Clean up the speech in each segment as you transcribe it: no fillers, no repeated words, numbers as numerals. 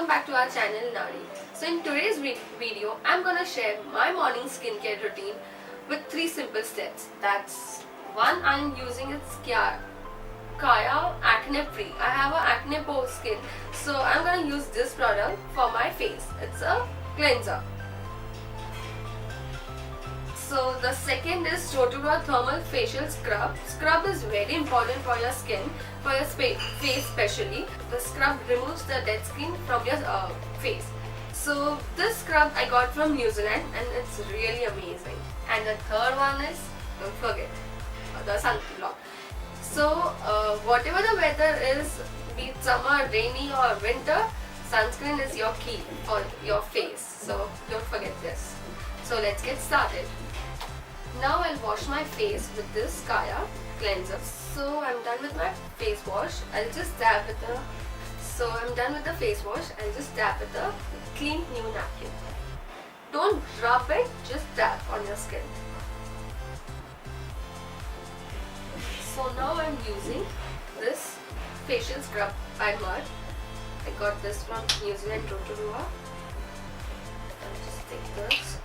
welcome back to our channel Naari. So in today's video, I'm gonna share my morning skincare routine with 3 simple steps. That's one, I'm using it's Kaya Acne Free. I have a acne prone skin, so I'm gonna use this product for my face. It's a cleanser. So the second is Rotorua Thermal Facial Scrub. Scrub is very important for your skin, for your face especially. The scrub removes the dead skin from your face. So this scrub I got from New Zealand and it's really amazing. And the third one is, don't forget, the sunblock. So whatever the weather is, be it summer, rainy or winter, sunscreen is your key for your face. So don't forget this. So let's get started. Now I'll wash my face with this Kaya cleanser. So I'm done with my face wash. I'll just dab with a clean new napkin. Don't rub it, just dab on your skin. So now I'm using this facial scrub by Mud. I got this from New Zealand Rotorua. I'll just take this.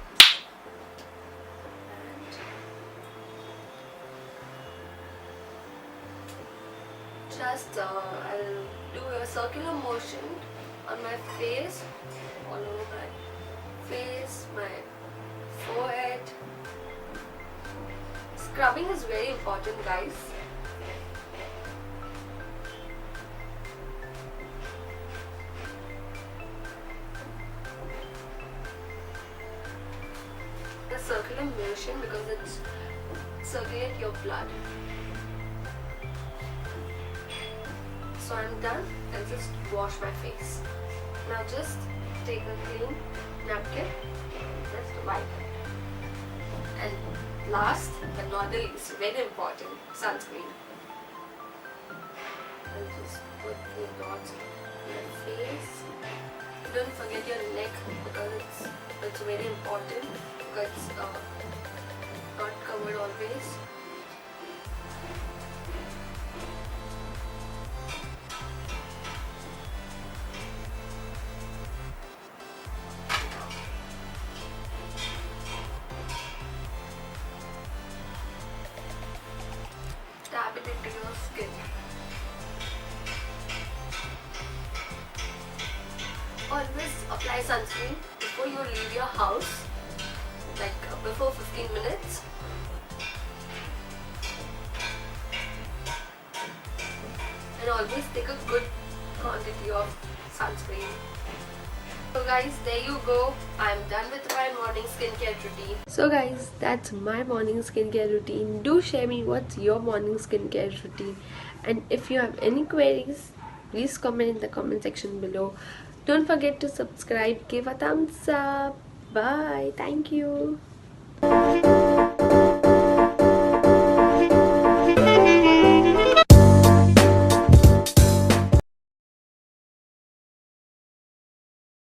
I'll do a circular motion on my face, all over my face, my forehead. Scrubbing is very important, guys. The circular motion because it's circulate your blood. So I'm done. I'll just wash my face. Now just take a clean napkin, just wipe it. And last but not the least, very important, sunscreen. I'll just put 3 dots on my face. Don't forget your neck because it's very important because it's not covered always. Tap it into your skin. Always apply sunscreen before you leave your house, like before 15 minutes. And always take a good quantity of sunscreen. So guys, there you go. I'm done with my morning skincare routine. So guys, that's my morning skincare routine. Do share me what's your morning skincare routine. And if you have any queries, please comment in the comment section below. Don't forget to subscribe, give a thumbs up. Bye. Thank you.